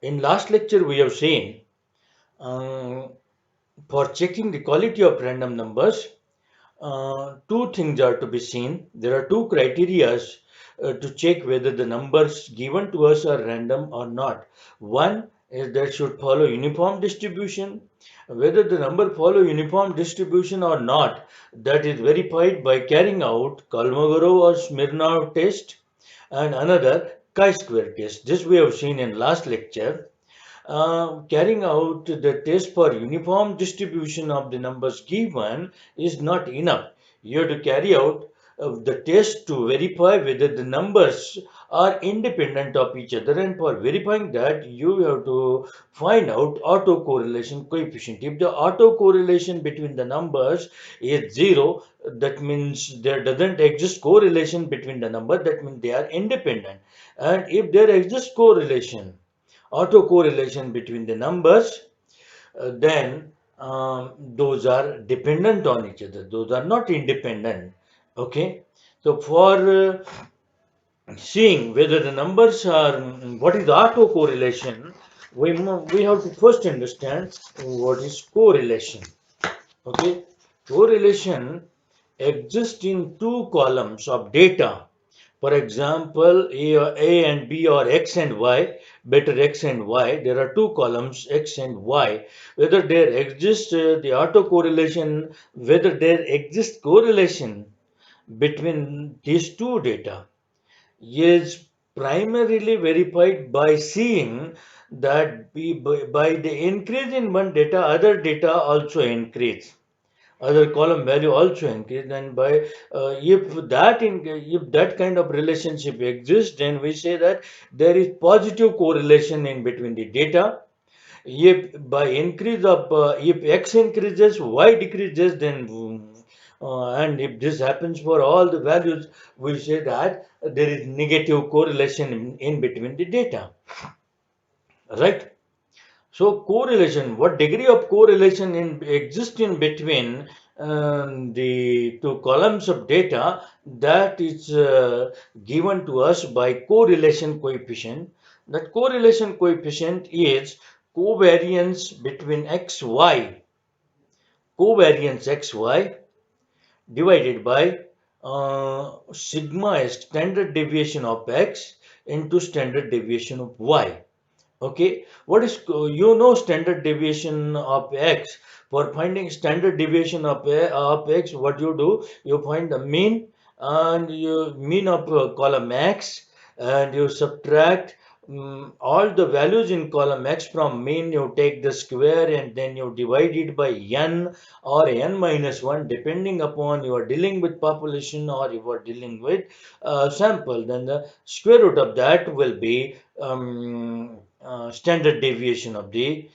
In last lecture, we have seen um, for checking the quality of random numbers, two things are to be seen. There are two criteria to check whether the numbers given to us are random or not. One is that should follow uniform distribution. Whether the number follow uniform distribution or not, that is verified by carrying out Kolmogorov or Smirnov test and another chi-square test. This we have seen in last lecture. Carrying out the test for uniform distribution of the numbers given is not enough. You have to carry out the test to verify whether the numbers are independent of each other, and for verifying that you have to find out autocorrelation coefficient. If the autocorrelation between the numbers is zero, that means there doesn't exist correlation between the number, that means they are independent. And if there exists correlation, autocorrelation between the numbers, then those are dependent on each other. Those are not independent. Okay. So for seeing whether the numbers are, what is autocorrelation, we have to first understand what is correlation. Okay. Correlation exists in two columns of data. For example, A and B or X and Y, better X and Y. There are two columns, X and Y. Whether there exists the autocorrelation, whether there exists correlation between these two data is primarily verified by seeing that by the increase in one data, other data also increase, other column value also increase. And by if that kind of relationship exists, then we say that there is positive correlation in between the data. If by increase of if x increases, y decreases, then and if this happens for all the values, we say that there is negative correlation in between the data, right? So correlation, what degree of correlation exists in between the two columns of data, that is given to us by correlation coefficient. That correlation coefficient is covariance between xy, covariance xy divided by sigma is standard deviation of x into standard deviation of y. Okay, what is standard deviation of x? For finding standard deviation of x, what you do? You find the mean, and you mean of column x, and you subtract all the values in column x from mean. You take the square and then you divide it by n or n minus 1, depending upon you are dealing with population or you are dealing with sample. Then the square root of that will be standard deviation of the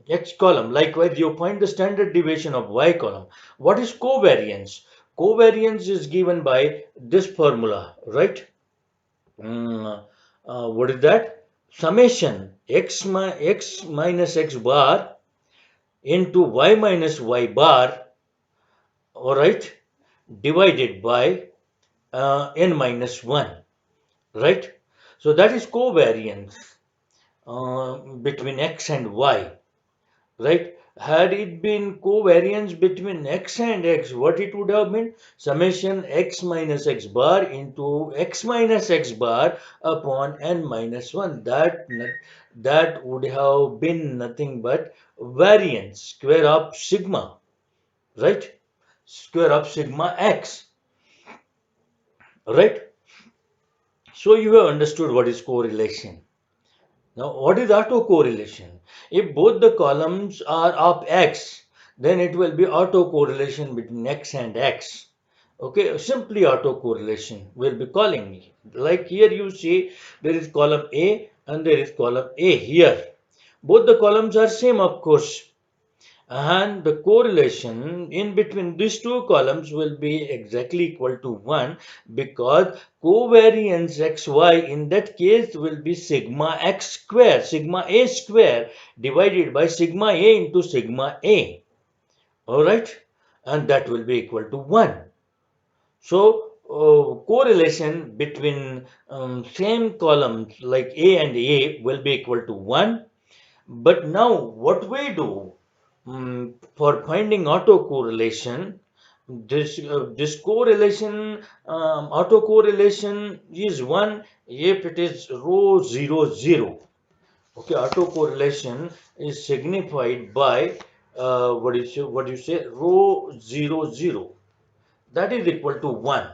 x column. Likewise, you find the standard deviation of y column. What is covariance? Covariance is given by this formula, right? What is that? Summation x minus x bar into y minus y bar, all right, divided by n minus 1, right? So that is covariance between x and y, right? Had it been covariance between x and x, what it would have been? Summation x minus x bar into x minus x bar upon n minus 1. That would have been nothing but variance, square of sigma, right? Square of sigma x, right? So you have understood what is correlation. Now, what is autocorrelation? If both the columns are of x, then it will be autocorrelation between x and x. Okay, simply autocorrelation we'll be calling it. Like here you see there is column A and there is column A here. Both the columns are same, of course, and the correlation in between these two columns will be exactly equal to 1, because covariance xy in that case will be sigma x square, sigma a square divided by sigma a into sigma a. All right, and that will be equal to 1. So correlation between same columns like A and A will be equal to 1. But now what we do for finding autocorrelation, this correlation, autocorrelation is 1 if it is row 0 0. Okay, autocorrelation is signified by what do you say, row 0 0. That is equal to 1.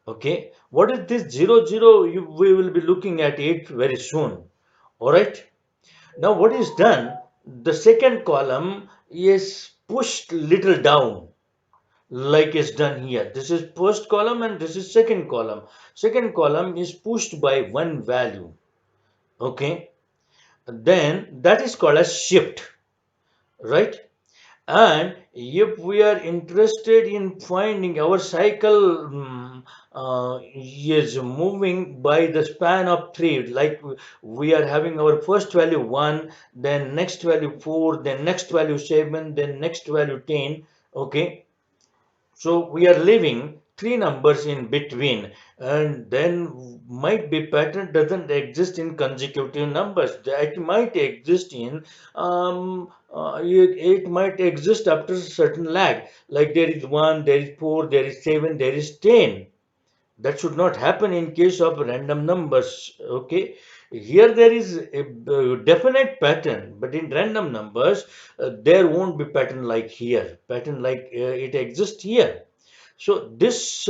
Okay, what is this 0 0? We will be looking at it very soon. All right. Now what is done? The second column is pushed little down, like is done here. This is first column and this is second column. Second column is pushed by one value. Okay, then that is called as shift, right? And if we are interested in finding our cycle is moving by the span of 3, like we are having our first value 1, then next value 4, then next value 7, then next value 10. Okay, so we are leaving three numbers in between, and then might be pattern doesn't exist in consecutive numbers. That might exist in it might exist after a certain lag. Like there is 1, there is 4, there is 7, there is 10. That should not happen in case of random numbers. Okay, here there is a definite pattern, but in random numbers there won't be pattern like here. Pattern like it exists here. So this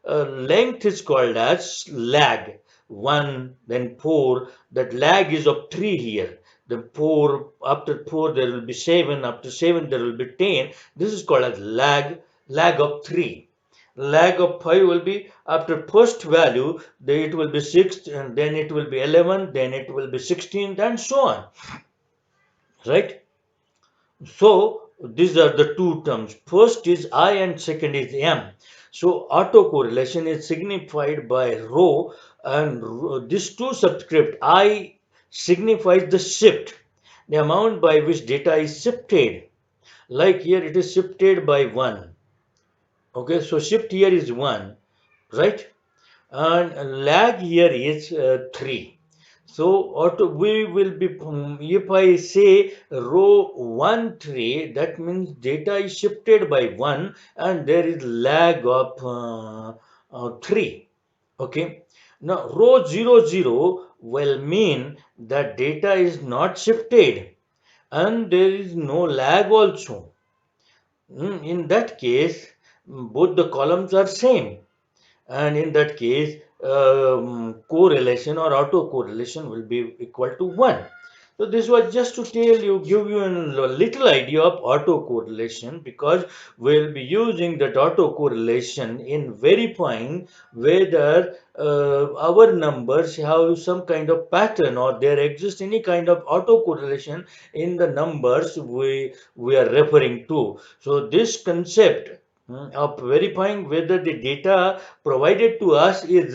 length is called as lag. 1, then 4. That lag is of 3 here. Then 4, after 4 there will be 7, after 7 there will be 10. This is called as lag of 3. Lag of 5 will be after first value, then it will be 6, and then it will be 11, then it will be 16, and so on. Right? So these are the two terms. First is I and second is M. So autocorrelation is signified by rho, and this two subscript I signifies the shift, the amount by which data is shifted. Like here it is shifted by 1. Okay, so shift here is 1, right? And lag here is 3. So auto we will be if I say row 1 3, that means data is shifted by 1 and there is lag of 3. Okay, now row 0 0 will mean that data is not shifted and there is no lag also. In that case, both the columns are same, and in that case correlation or autocorrelation will be equal to 1. So this was just to tell you, give you a little idea of autocorrelation, because we'll be using that autocorrelation in verifying whether our numbers have some kind of pattern or there exists any kind of autocorrelation in the numbers we are referring to. So this concept of verifying whether the data provided to us is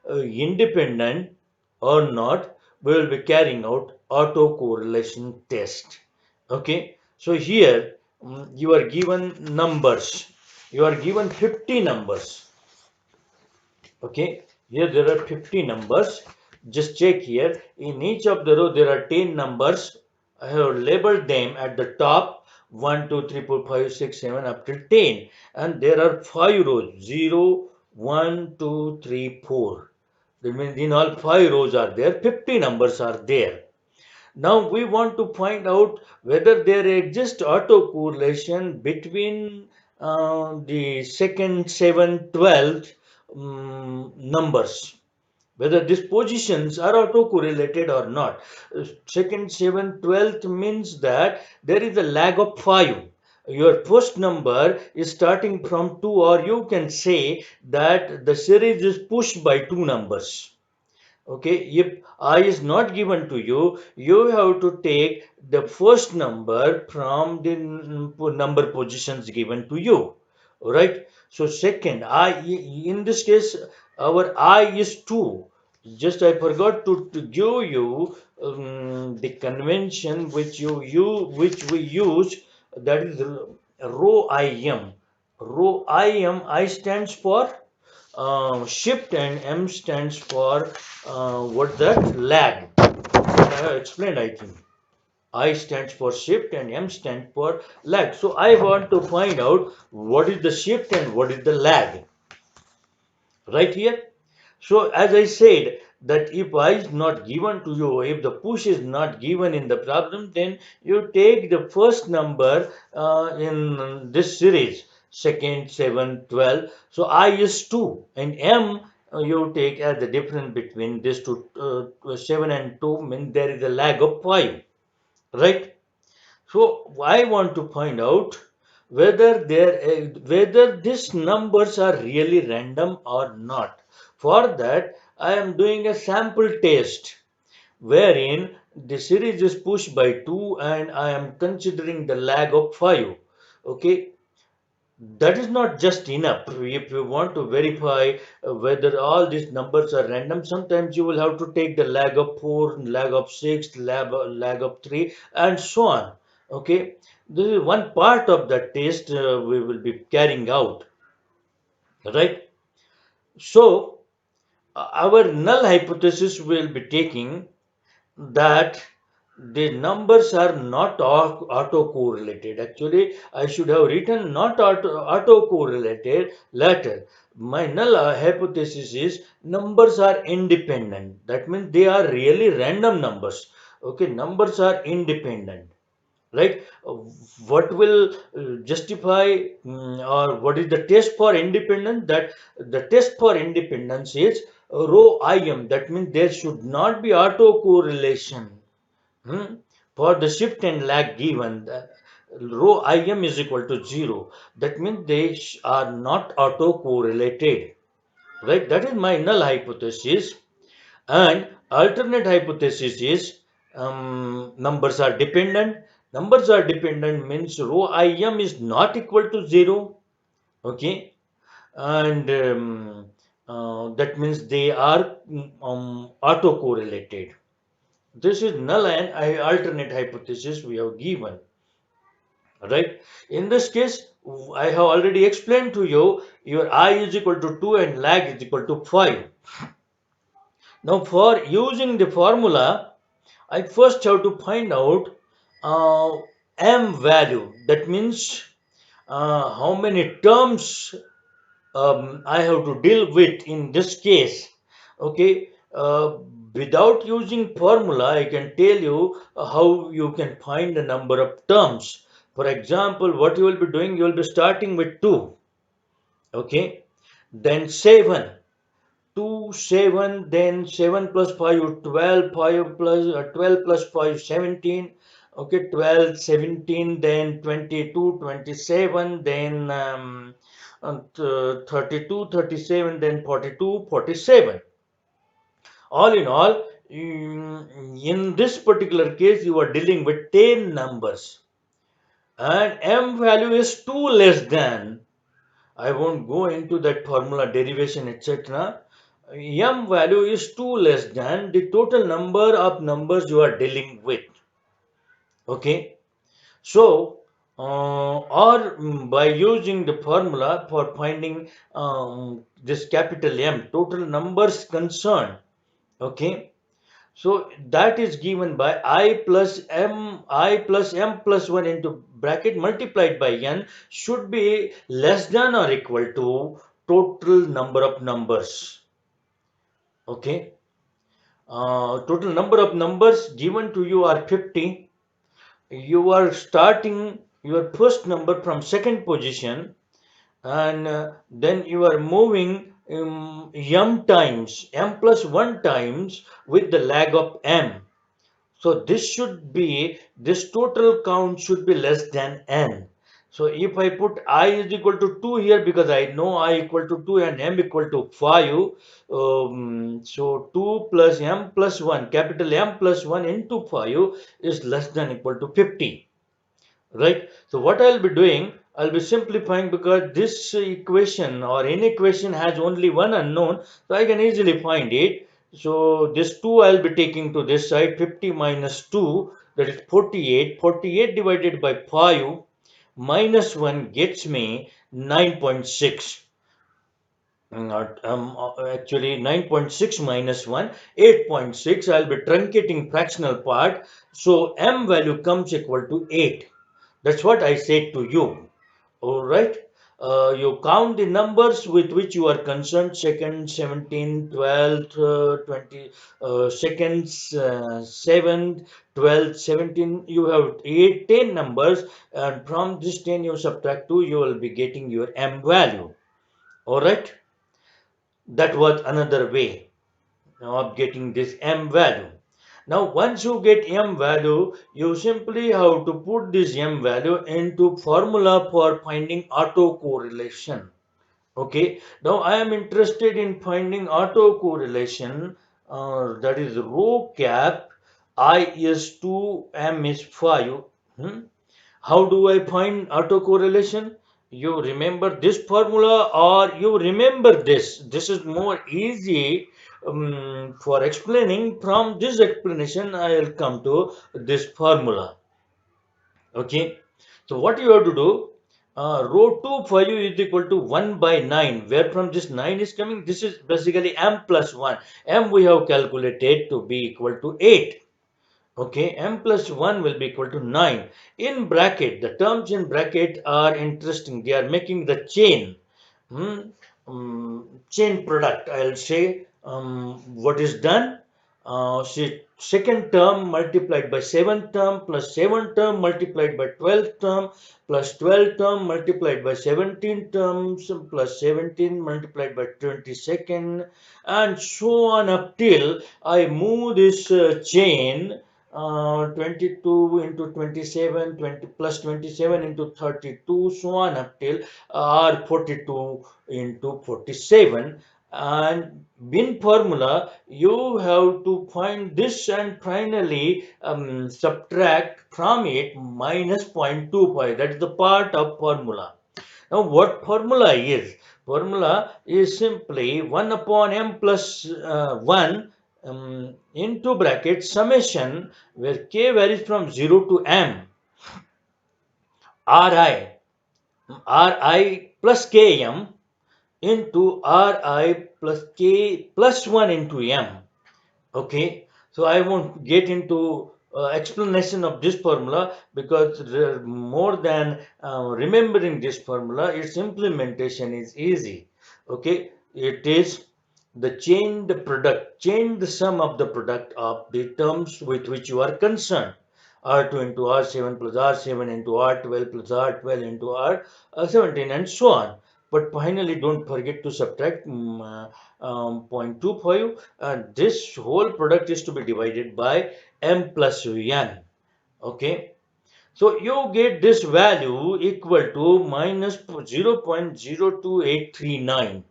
independent or not, we will be carrying out autocorrelation test. Okay, so here you are given numbers, you are given 50 numbers. Okay, here there are 50 numbers. Just check here, in each of the row there are 10 numbers. I have labeled them at the top 1 2 3 4 5 6 7 up till 10, and there are 5 rows 0 1 2 3 4. That means in all 5 rows are there, 50 numbers are there. Now we want to find out whether there exists autocorrelation between the second, 7th, 12th numbers, whether these positions are autocorrelated or not. Second, 7th, 12th means that there is a lag of 5. Your first number is starting from 2, or you can say that the series is pushed by 2 numbers. Okay, if I is not given to you, you have to take the first number from the number positions given to you. All right, so second I, in this case our I is 2. Just I forgot to give you the convention which we use, that is row IM. Row I stands for shift and M stands for what that lag. I have explained, I think. I stands for shift and M stands for lag. So I want to find out what is the shift and what is the lag right here. So as I said that if I is not given to you, if the push is not given in the problem, then you take the first number in this series, second, 7, 12. So I is 2 and M you take as the difference between this two, 7 and 2 means there is a lag of 5, right? So I want to find out whether these numbers are really random or not. For that, I am doing a sample test wherein the series is pushed by 2 and I am considering the lag of 5. Okay, that is not just enough. If you want to verify whether all these numbers are random, sometimes you will have to take the lag of 4, lag of 6, lag of 3, and so on. Okay, this is one part of the test we will be carrying out, right? So, our null hypothesis will be taking that the numbers are not auto correlated. Actually, I should have written not auto correlated later. My null hypothesis is numbers are independent. That means they are really random numbers. Okay, numbers are independent, right? What will justify or what is the test for independence? That the test for independence is rho im. That means there should not be auto correlation. Hmm? For the shift and lag given, the rho im is equal to 0. That means they are not auto correlated, right? That is my null hypothesis. And alternate hypothesis is numbers are dependent. Numbers are dependent means rho im is not equal to 0. Okay, and that means they are auto correlated. This is null and alternate hypothesis we have given, right? In this case, I have already explained to you your I is equal to 2 and lag is equal to 5. Now, for using the formula, I first have to find out uh, M value. That means how many terms I have to deal with in this case. Okay, without using formula, I can tell you how you can find the number of terms. For example, what you will be doing, you will be starting with 2. Okay, then 7. 2, 7, then 7 plus 5, 12, 5 plus 12 plus 5, 17. Okay, 12, 17, then 22, 27, then 32, 37, then 42, 47. All in all, in this particular case, you are dealing with 10 numbers. And M value is 2 less than. I won't go into that formula derivation, etc. M value is 2 less than the total number of numbers you are dealing with. Okay. So, or by using the formula for finding this capital M, total numbers concerned. Okay. So that is given by I plus M plus 1 into bracket multiplied by N should be less than or equal to total number of numbers. Okay. Total number of numbers given to you are 50. You are starting your first number from second position and then you are moving m plus 1 times with the lag of m. So this total count should be less than n. So if I put I is equal to 2 here because I know I equal to 2 and m equal to 5. So 2 plus m plus 1, capital M plus 1 into 5 is less than equal to 50. Right? So what I'll be doing, I'll be simplifying because this equation or any equation has only one unknown, so I can easily find it. So this 2 I'll be taking to this side, 50 minus 2, that is 48. 48 divided by 5 minus 1 gets me 9.6. Actually 9.6 minus 1, 8.6. I'll be truncating fractional part. So m value comes equal to 8. That's what I said to you. All right. You count the numbers with which you are concerned: second, 17, 12, 20 seconds, 7, 12, 17. You have 8, 10 numbers, and from this 10 you subtract 2, you will be getting your m value. All right. That was another way of getting this m value. Now, once you get m value, you simply have to put this m value into formula for finding autocorrelation. Okay, now I am interested in finding autocorrelation, that is rho cap I is 2, m is 5. Hmm? How do I find autocorrelation? You remember this formula or you remember this? This is more easy for explaining. From this explanation, I will come to this formula. Okay. So what you have to do, rho 2 for you is equal to 1 by 9. Where from this 9 is coming? This is basically m plus 1. M we have calculated to be equal to 8. Okay, m plus 1 will be equal to 9. In bracket, the terms in bracket are interesting. They are making the chain. Chain product, I'll say. What is done? See, second term multiplied by 7th term plus 7th term multiplied by 12th term plus 12th term multiplied by 17 terms plus 17 multiplied by 22nd, and so on up till I move this chain, 22 into 27, 20 plus 27 into 32, so on up till R 42 into 47. And in formula, you have to find this and finally subtract from it minus 0.25. That is the part of formula. Now, what formula is? Formula is simply 1 upon m plus 1 into bracket summation, where k varies from 0 to m, ri, ri plus km into ri plus k plus 1 into m. Okay, so I won't get into explanation of this formula, because more than remembering this formula, its implementation is easy. Okay, it is the change the sum of the product of the terms with which you are concerned. R2 into R7 plus R7 into R12 plus R12 into R17, and so on. But finally, don't forget to subtract 0.25, and this whole product is to be divided by m plus n. Okay, so you get this value equal to minus 0.02839.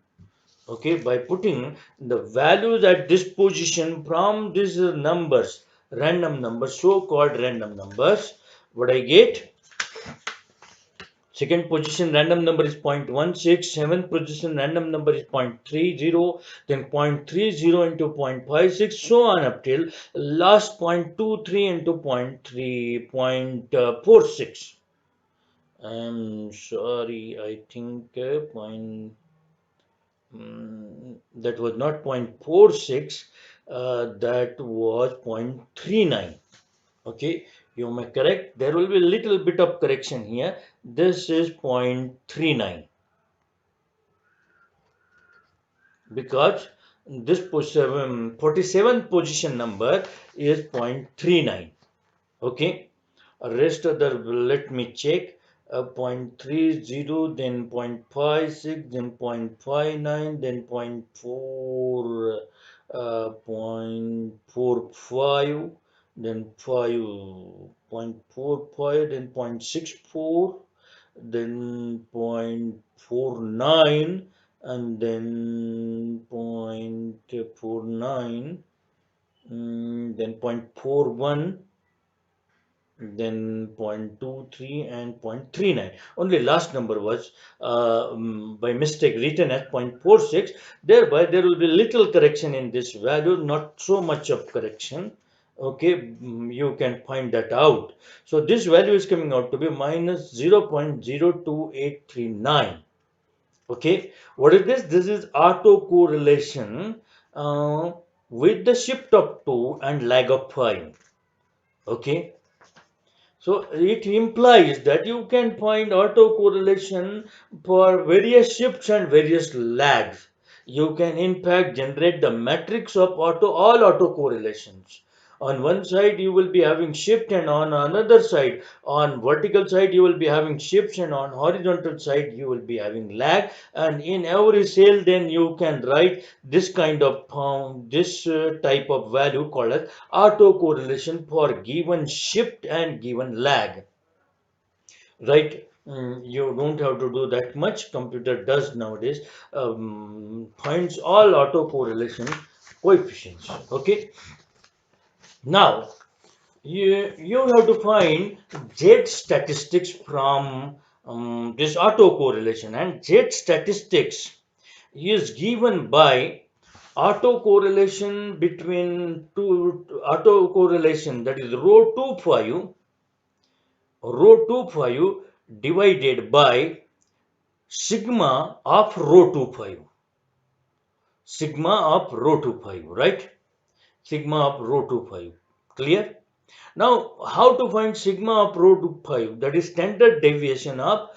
Okay, by putting the values at this position from these numbers, random numbers, so called random numbers, what I get: second position random number is 0.16, seventh position random number is 0.30, then 0.30 into 0.56, so on up till last 0.23 into 0.46. I'm sorry, I think that was not 0.46, that was 0.39. Okay, you may correct. There will be a little bit of correction here. This is 0.39, because this 47th position number is 0.39. Okay, rest of the, let me check. 0.30, then 0.56, then 0.59, then 0.4, 0.45, then 5.45, then 0.64, then 0.49, and then 0.49, then 0.41, then 0.23 and 0.39. Only last number was by mistake written as 0.46. Thereby there will be little correction in this value, not so much of correction. Okay, you can find that out. So this value is coming out to be minus 0.02839. Okay, what is this? This is autocorrelation uh, with the shift of 2 and lag of 5. Okay, so it implies that you can find autocorrelation for various shifts and various lags. You can in fact generate the matrix of all autocorrelations. On one side you will be having shift, and on another side, on vertical side you will be having shifts, and on horizontal side you will be having lag. And in every cell then you can write this kind of this type of value called as autocorrelation for given shift and given lag, right? You don't have to do that much. Computer does nowadays, finds all autocorrelation coefficients. Okay, now you have to find z statistics from this autocorrelation, and z statistics is given by autocorrelation between two autocorrelation, that is rho 25 divided by sigma of rho 25, right? Sigma of rho 25, clear? Now how to find sigma of rho 25? That is standard deviation of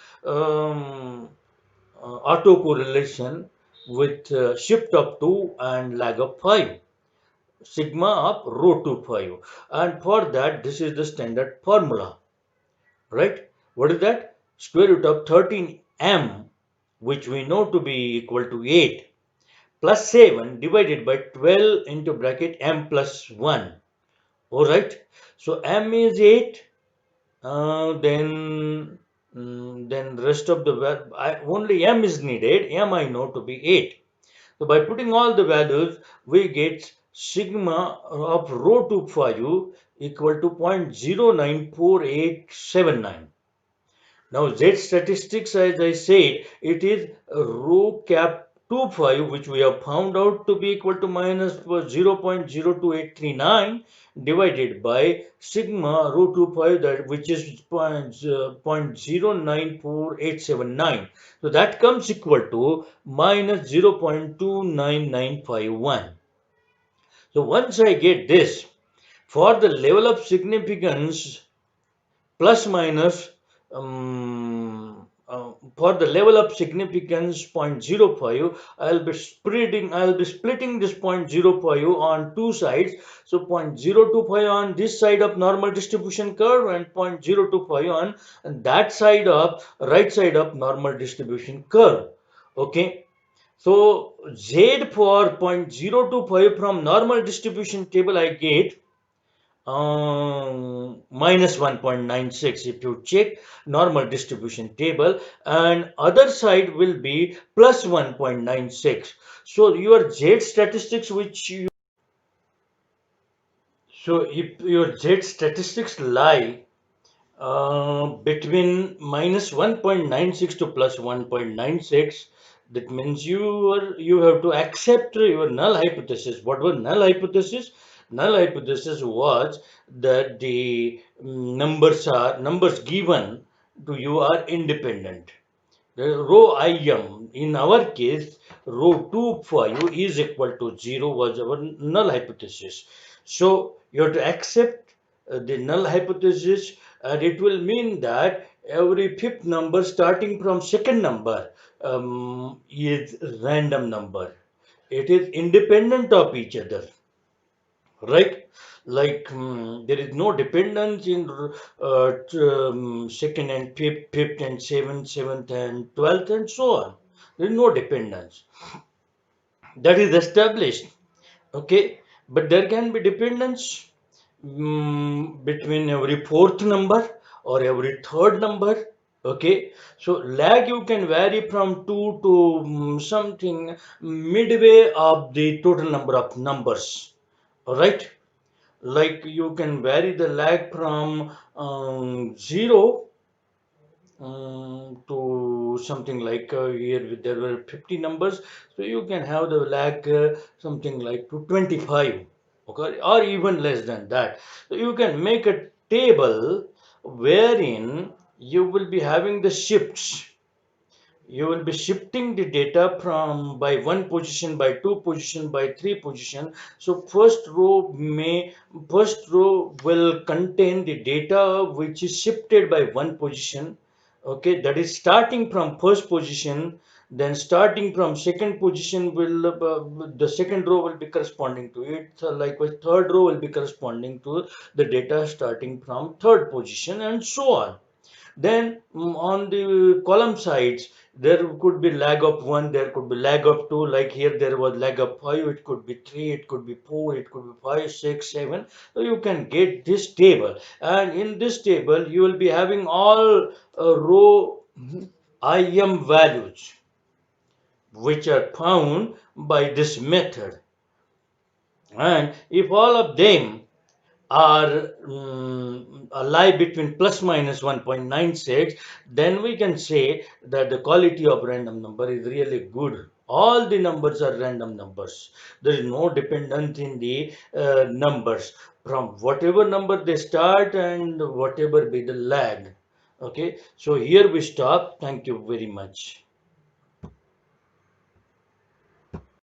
autocorrelation with shift of 2 and lag of 5, sigma of rho 25. And for that, this is the standard formula, right? What is that? Square root of 13m, which we know to be equal to 8, plus 7 divided by 12 into bracket m plus 1. All right. So m is 8. Then rest of the only m is needed. M I know to be 8. So by putting all the values, we get sigma of rho 25 equal to 0.094879. Now Z statistics, as I said, it is rho cap 25, which we have found out to be equal to minus 0.02839 divided by sigma rho 25, that which is 0.094879. So that comes equal to minus 0.29951. So once I get this, for the level of significance plus minus, for the level of significance zero point zero 0.05, I'll be splitting this zero point zero 0.05 on two sides. So 0.025 on this side of normal distribution curve, and 0.025 on that side of right side of normal distribution curve. Okay, so Z for 0.025 from normal distribution table I get minus 1.96 if you check normal distribution table, and other side will be plus 1.96. So your z statistics which you so if your z statistics lie between minus 1.96 to plus 1.96, that means you have to accept your null hypothesis. What was null hypothesis? Null hypothesis was that the numbers given to you are independent. The rho im, in our case, rho 25 is equal to 0 was our null hypothesis. So you have to accept the null hypothesis, and it will mean that every fifth number starting from second number is random number. It is independent of each other, right? Like there is no dependence in second and fifth and seventh and 12th and so on. There is no dependence that is established. Okay, but there can be dependence between every fourth number or every third number. Okay, so lag you can vary from 2 to something midway of the total number of numbers. All right, like you can vary the lag from 0 to something like here there were 50 numbers, so you can have the lag something like to 25, okay, or even less than that. So you can make a table wherein you will be having the shifts, You will be shifting the data from by one position, by two position, by three position. So first row will contain the data which is shifted by one position. Okay, that is starting from first position. Then starting from second position will the second row will be corresponding to it. So likewise third row will be corresponding to the data starting from third position, and so on. Then on the column sides, there could be lag of 1, there could be lag of 2, like here there was lag of 5, it could be 3, it could be 4, it could be 5, 6, 7. So you can get this table. And in this table, you will be having all row IM values, which are found by this method. And if all of them are lie between plus minus 1.96, then we can say that the quality of random number is really good. All the numbers are random numbers. There is no dependence in the numbers from whatever number they start and whatever be the lag. Okay, so here we stop. Thank you very much.